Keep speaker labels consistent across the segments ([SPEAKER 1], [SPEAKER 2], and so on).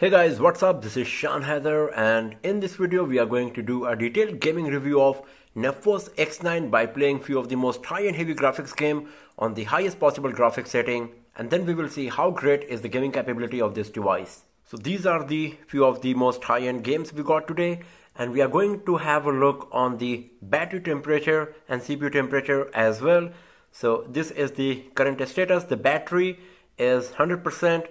[SPEAKER 1] Hey guys, what's up? This is Shan Heather, and in this video we are going to do a detailed gaming review of Neffos X9 by playing few of the most high-end heavy graphics game on the highest possible graphics setting, and then we will see how great is the gaming capability of this device. So these are the few of the most high-end games we got today, and we are going to have a look on the battery temperature and CPU temperature as well. So this is the current status. The battery is 100%.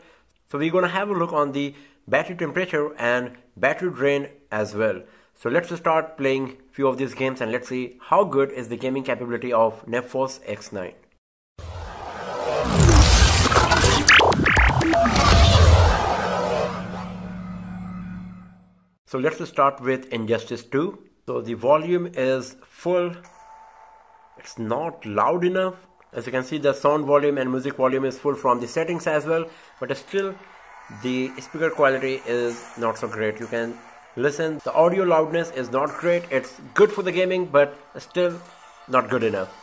[SPEAKER 1] So we're going to have a look on the battery temperature and battery drain as well. So let's start playing few of these games and let's see how good is the gaming capability of Neffos X9. So let's start with Injustice 2. So the volume is full. It's not loud enough. As you can see, the sound volume and music volume is full from the settings as well, but still the speaker quality is not so great. You can listen, the audio loudness is not great. It's good for the gaming, but still not good enough.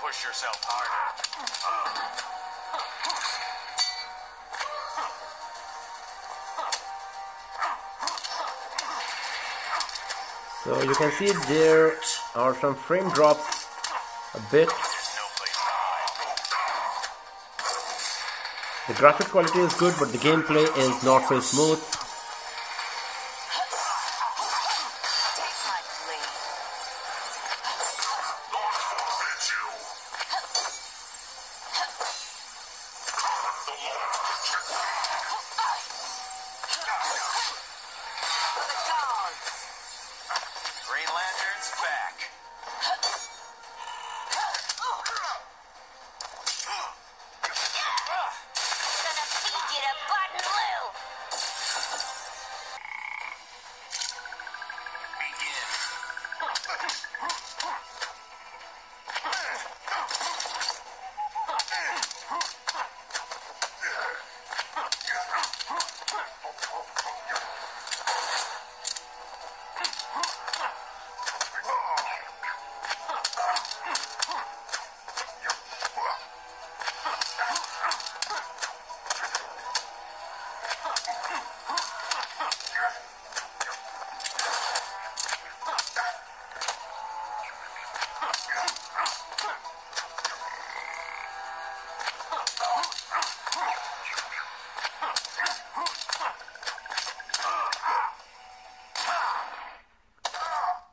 [SPEAKER 2] Push yourself harder.
[SPEAKER 1] So you can see there are some frame drops a bit. The graphics quality is good, but the gameplay is not so smooth.
[SPEAKER 2] Green Lantern's back.
[SPEAKER 3] Gonna feed you to Button Lou.
[SPEAKER 2] Begin.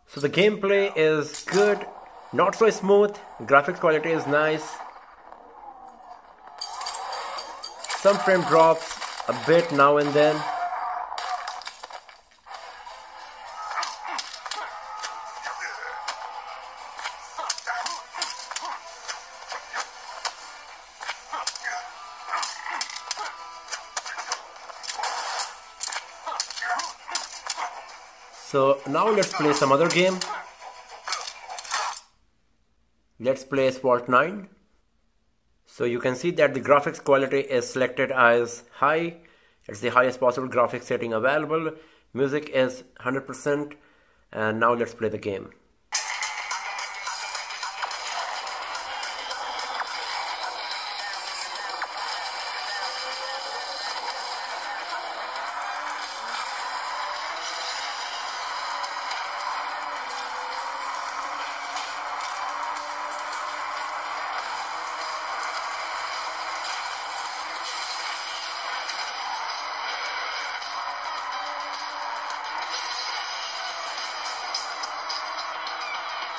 [SPEAKER 1] So the gameplay is good, not so smooth. Graphics quality is nice. Some frame drops a bit now and then. So now let's play some other game. Let's play Asphalt 9. So you can see that the graphics quality is selected as high. It's the highest possible graphics setting available. Music is 100%. And now let's play the game.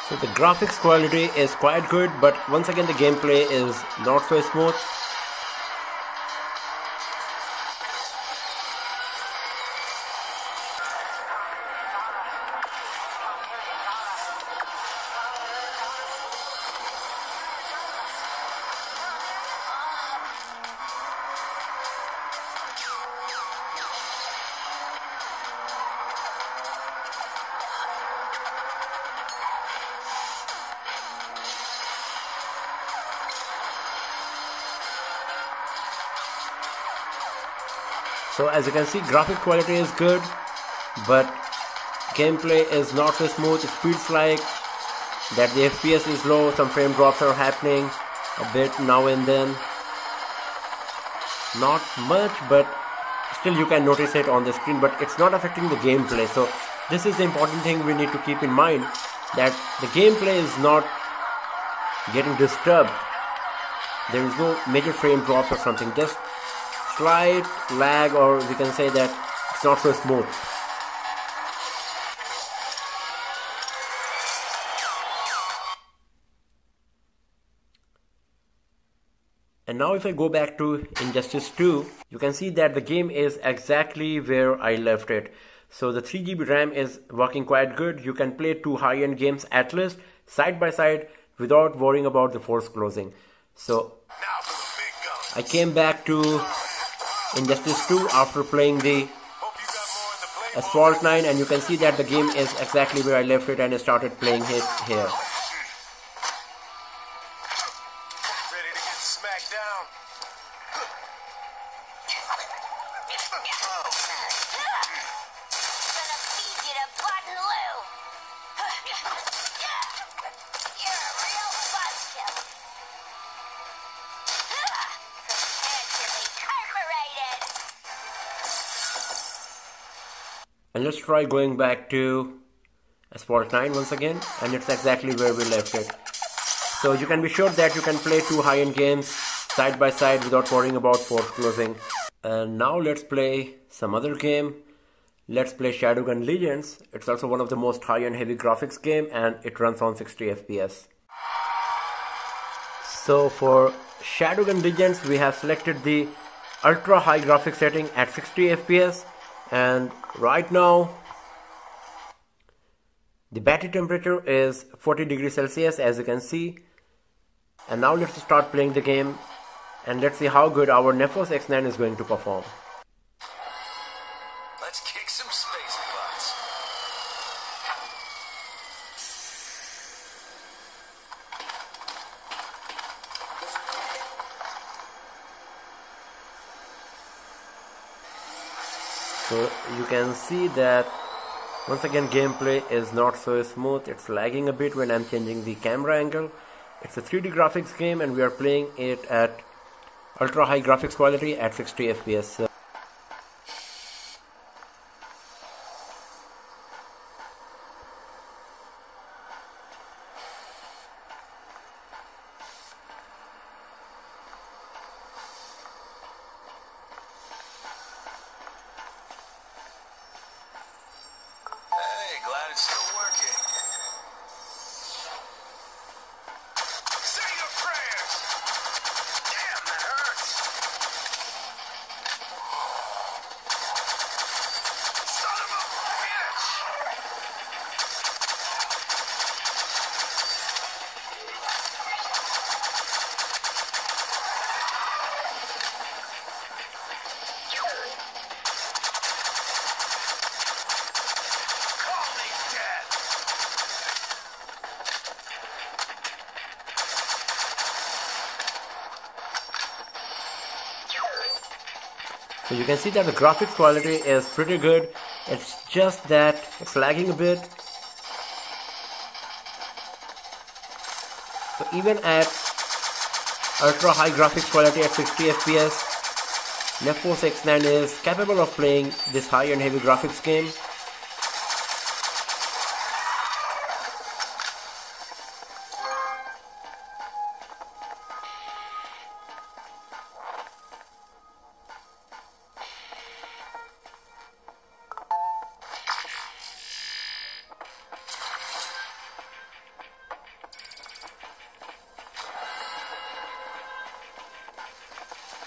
[SPEAKER 1] So the graphics quality is quite good, but once again the gameplay is not so smooth. So as you can see, graphic quality is good, but gameplay is not so smooth. It feels like that the FPS is low, some frame drops are happening a bit now and then. Not much, but still you can notice it on the screen, but it's not affecting the gameplay. So this is the important thing we need to keep in mind, that the gameplay is not getting disturbed. There is no major frame drops or something, just slight lag, or we can say that it's not so smooth. And now if I go back to Injustice 2, you can see that the game is exactly where I left it. So the 3 GB RAM is working quite good. You can play 2 high-end games at least side by side without worrying about the force closing. So I came back to Injustice 2 after playing the Asphalt 9, and you can see that the game is exactly where I left it, and I started playing it here.
[SPEAKER 2] Ready to get smacked down.
[SPEAKER 3] Gonna feed you to Button Lou. You're a real buzzkill. Prepare to be perforated.
[SPEAKER 1] And let's try going back to Asphalt 9 once again, and it's exactly where we left it. So you can be sure that you can play 2 high-end games side by side without worrying about force closing. And now let's play some other game. Let's play Shadowgun Legends. It's also one of the most high-end heavy graphics game, and it runs on 60 FPS. So for Shadowgun Legends, we have selected the ultra high graphics setting at 60 FPS, and right now the battery temperature is 40 degrees Celsius, as you can see. And now let's start playing the game, and let's see how good our Neffos X9 is going to perform.
[SPEAKER 2] Let's kick some space butts.
[SPEAKER 1] So you can see that once again gameplay is not so smooth. It's lagging a bit when I'm changing the camera angle. It's a 3D graphics game, and we are playing it at ultra high graphics quality at 60 FPS.
[SPEAKER 2] Hey, glad it's still working. Say your prayers. Damn, that hurts. Son of a bitch. Call me dead.
[SPEAKER 1] So you can see that the graphics quality is pretty good. It's just that it's lagging a bit. So even at ultra high graphics quality at 60 FPS, Neffos X9 is capable of playing this high and heavy graphics game.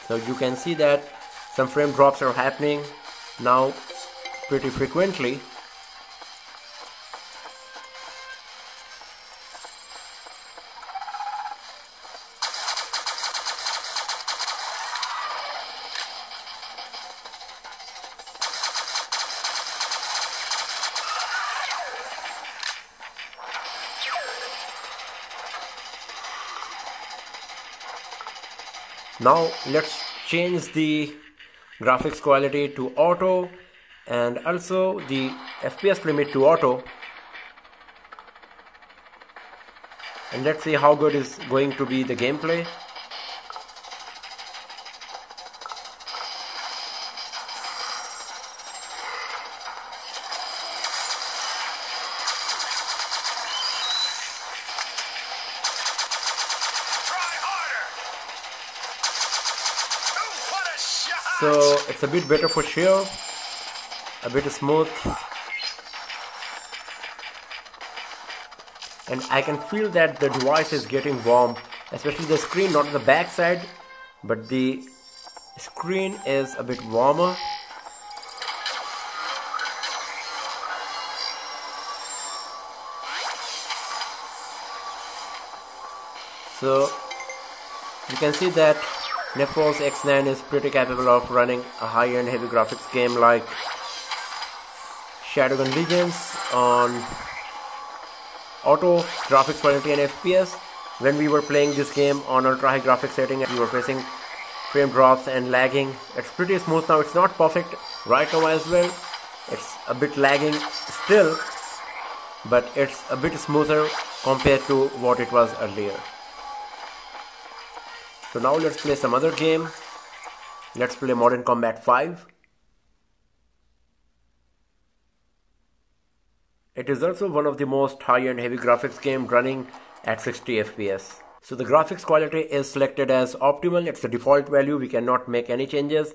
[SPEAKER 1] So you can see that some frame drops are happening now pretty frequently. Now let's change the graphics quality to auto and also the FPS limit to auto, and let's see how good is going to be the gameplay. So it's a bit better for sure, a bit smooth, and I can feel that the device is getting warm, especially the screen, not the back side, but the screen is a bit warmer. So you can see that Neffos X9 is pretty capable of running a high-end heavy graphics game like Shadowgun Legends on auto graphics quality and FPS. When we were playing this game on ultra high graphics setting, we were facing frame drops and lagging. It's pretty smooth now. It's not perfect right now as well. It's a bit lagging still, but it's a bit smoother compared to what it was earlier. So now let's play some other game. Let's play Modern Combat 5. It is also one of the most high-end heavy graphics game running at 60 FPS. So the graphics quality is selected as optimal. It's the default value. We cannot make any changes.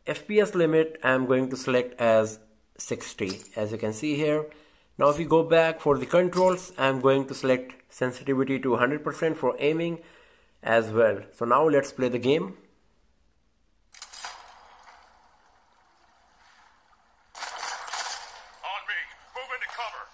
[SPEAKER 1] FPS limit I'm going to select as 60, as you can see here. Now if we go back for the controls, I'm going to select sensitivity to 100% for aiming as well. So now let's play the game.
[SPEAKER 2] On me. Move into cover.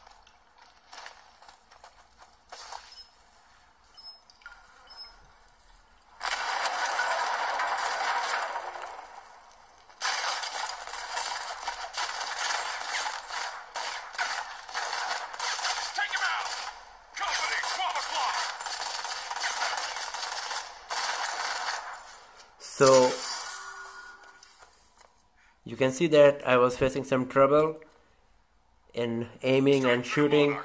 [SPEAKER 2] Take him out. Company, 12 o'clock.
[SPEAKER 1] So you can see that I was facing some trouble in aiming and shooting
[SPEAKER 2] Target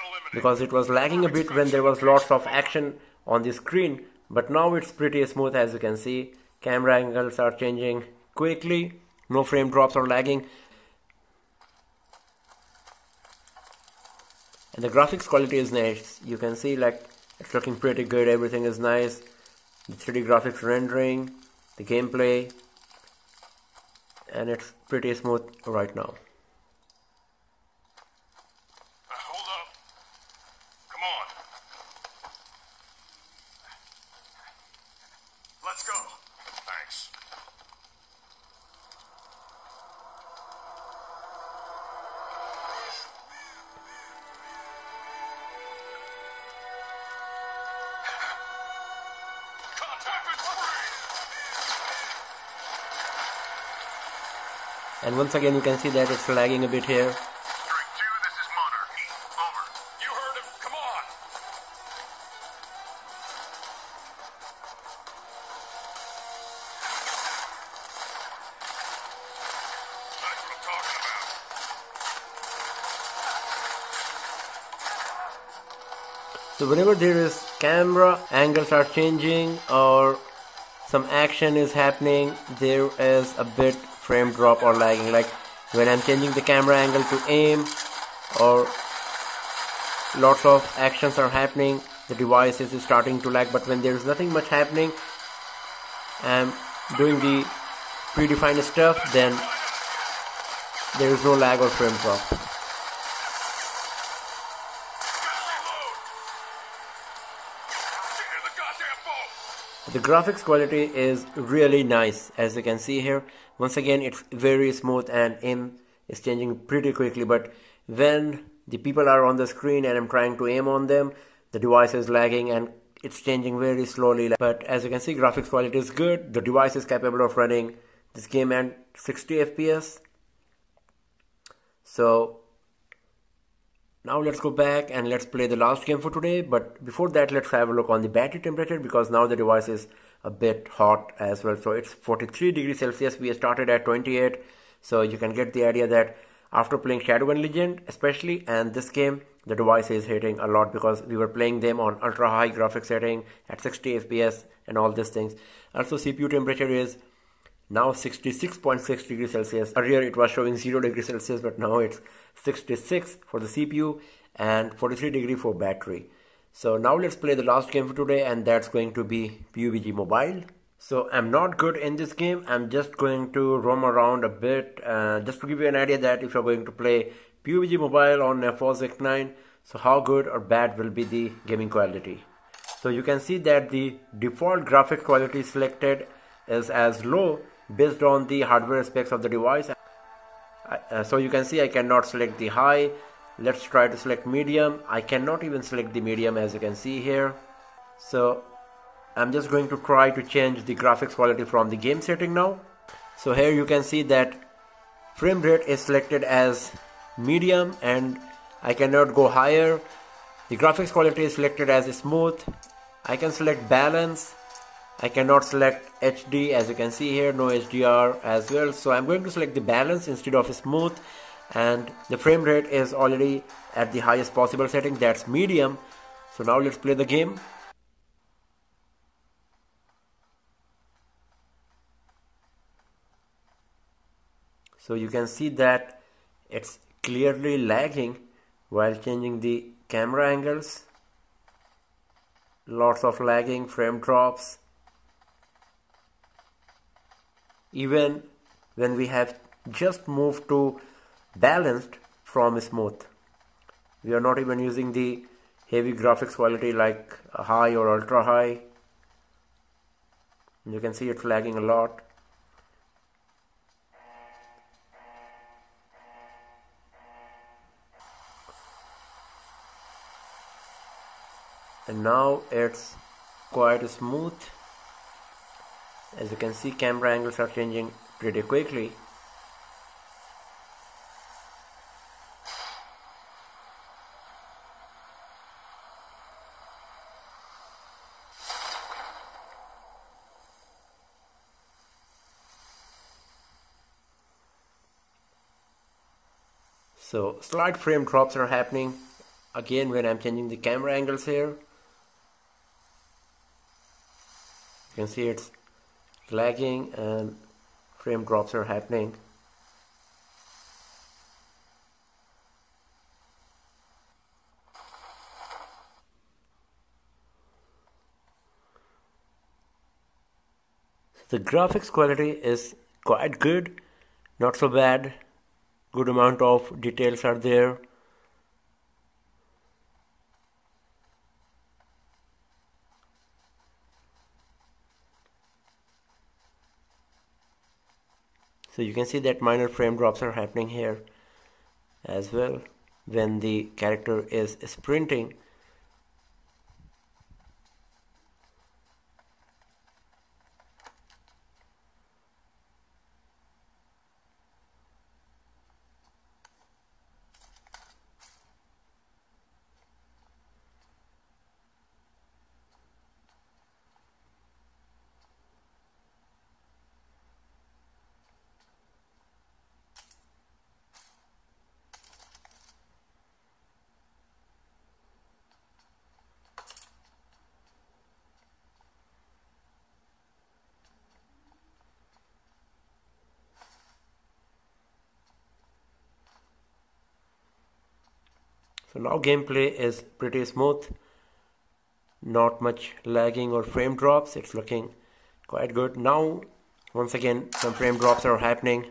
[SPEAKER 2] eliminated.
[SPEAKER 1] because it was lagging a bit when there was lots of action on the screen, but now it's pretty smooth. As you can see, camera angles are changing quickly, no frame drops or lagging, and the graphics quality is nice. You can see like it's looking pretty good, everything is nice, the 3D graphics rendering, the gameplay, and it's pretty smooth right now.
[SPEAKER 2] Hold up. Come on. Let's go. Thanks. Contact is free.
[SPEAKER 1] And once again you can see that it's lagging a bit here.
[SPEAKER 2] Strike 2, this is Monarchy. Over. You heard him. Come on. That's what I'm talking about.
[SPEAKER 1] So whenever there is camera angles are changing or some action is happening, there is a bit frame drop or lagging. Like when I'm changing the camera angle to aim or lots of actions are happening, the device is starting to lag. But when there is nothing much happening, I'm doing the predefined stuff, then there is no lag or frame drop. The graphics quality is really nice, as you can see here. Once again, it's very smooth and aim is changing pretty quickly, but when the people are on the screen and I'm trying to aim on them, the device is lagging and it's changing very slowly. But as you can see, graphics quality is good. The device is capable of running this game at 60 FPS. So Now let's go back and let's play the last game for today. But before that, let's have a look on the battery temperature, because now the device is a bit hot as well. So it's 43 degrees Celsius. We started at 28. So you can get the idea that after playing Shadowgun Legend especially and this game, the device is hitting a lot, because we were playing them on ultra high graphics setting at 60 FPS and all these things. Also CPU temperature is now 66.6 degrees Celsius. Earlier it was showing 0 degrees Celsius, but now it's 66 for the CPU and 43 degree for battery. So now let's play the last game for today, and that's going to be PUBG Mobile. So I'm not good in this game. I'm just going to roam around a bit, just to give you an idea that if you're going to play PUBG Mobile on Neffos X9, so how good or bad will be the gaming quality. So you can see that the default graphics quality selected is as low based on the hardware specs of the device. So you can see I cannot select the high. Let's try to select medium. I cannot even select the medium, as you can see here. So I'm just going to try to change the graphics quality from the game setting now. So here you can see that frame rate is selected as medium and I cannot go higher. The graphics quality is selected as smooth. I can select balance. I cannot select HD, as you can see here, no HDR as well. So I'm going to select the balance instead of smooth, and the frame rate is already at the highest possible setting, that's medium. So now let's play the game. So you can see that it's clearly lagging while changing the camera angles. Lots of lagging, frame drops. Even when we have just moved to balanced from smooth, we are not even using the heavy graphics quality like high or ultra high. You can see it's lagging a lot. And now it's quite smooth. As you can see, camera angles are changing pretty quickly. So slight frame drops are happening again when I'm changing the camera angles here. You can see it's lagging and frame drops are happening. The graphics quality is quite good, not so bad. Good amount of details are there. So you can see that minor frame drops are happening here as well when the character is sprinting. So now gameplay is pretty smooth, not much lagging or frame drops. It's looking quite good. Now once again some frame drops are happening.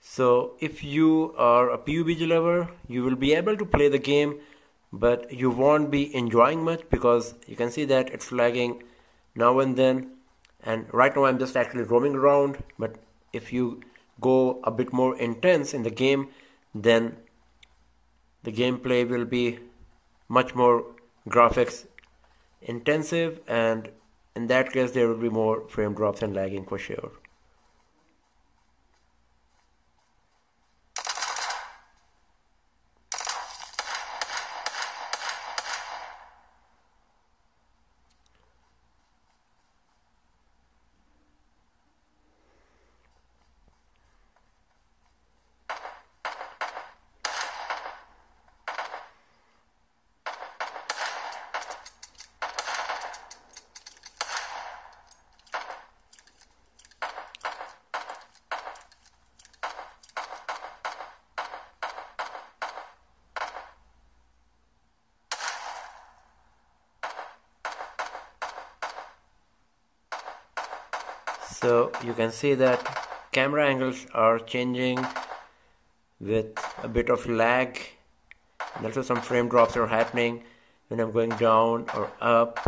[SPEAKER 1] So if you are a PUBG lover, you will be able to play the game, but you won't be enjoying much because you can see that it's lagging now and then. And right now I'm just actually roaming around, but if you go a bit more intense in the game, then the gameplay will be much more graphics intensive, and in that case there will be more frame drops and lagging for sure. So you can see that camera angles are changing with a bit of lag, and also some frame drops are happening when I'm going down or up,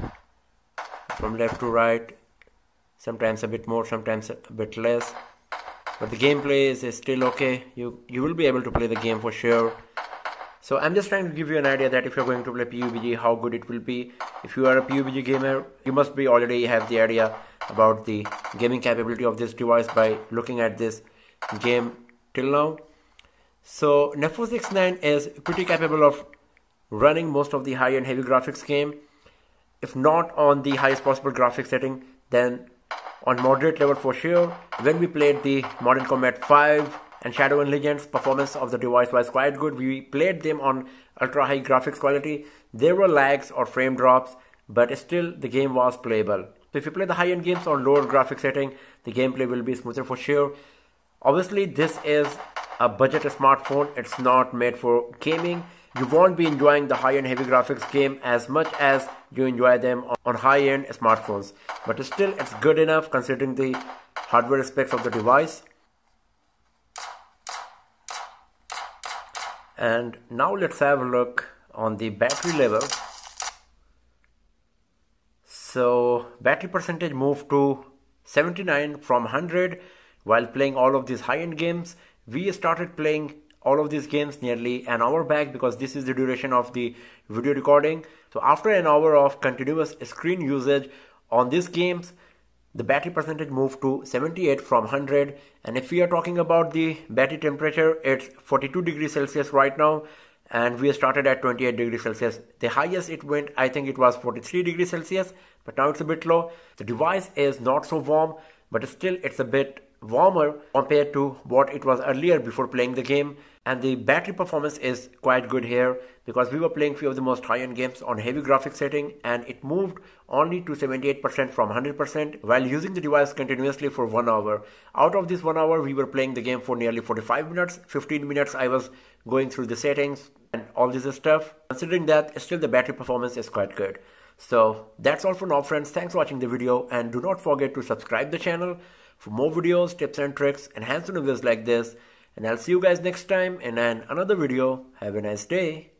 [SPEAKER 1] from left to right, sometimes a bit more, sometimes a bit less, but the gameplay is still okay. You will be able to play the game for sure. So I'm just trying to give you an idea that if you're going to play PUBG, how good it will be. If you are a PUBG gamer, you must be already have the idea about the gaming capability of this device by looking at this game till now. So Neffos X9 is pretty capable of running most of the high-end heavy graphics game. If not on the highest possible graphics setting, then on moderate level for sure. When we played the Modern Combat 5 and Shadowgun Legends, performance of the device was quite good. We played them on ultra high graphics quality. There were lags or frame drops, but still the game was playable. So if you play the high-end games on lower graphics setting, the gameplay will be smoother for sure. Obviously this is a budget smartphone, it's not made for gaming. You won't be enjoying the high-end heavy graphics game as much as you enjoy them on high-end smartphones, but still it's good enough considering the hardware specs of the device. And now let's have a look on the battery level. So battery percentage moved to 79 from 100 while playing all of these high-end games. We started playing all of these games nearly an hour back because this is the duration of the video recording. So after an hour of continuous screen usage on these games, the battery percentage moved to 78 from 100. And if we are talking about the battery temperature, it's 42 degrees Celsius right now, and we started at 28 degrees Celsius. The highest it went, I think it was 43 degrees Celsius, but now it's a bit low. The device is not so warm, but still it's a bit warmer compared to what it was earlier before playing the game. And the battery performance is quite good here because we were playing few of the most high-end games on heavy graphics setting, and it moved only to 78% from 100% while using the device continuously for 1 hour. Out of this 1 hour, we were playing the game for nearly 45 minutes. 15 minutes I was going through the settings and all this stuff. Considering that, still the battery performance is quite good. So that's all for now, friends. Thanks for watching the video, and do not forget to subscribe the channel for more videos, tips and tricks, and hands-on videos like this. And I'll see you guys next time in another video. Have a nice day.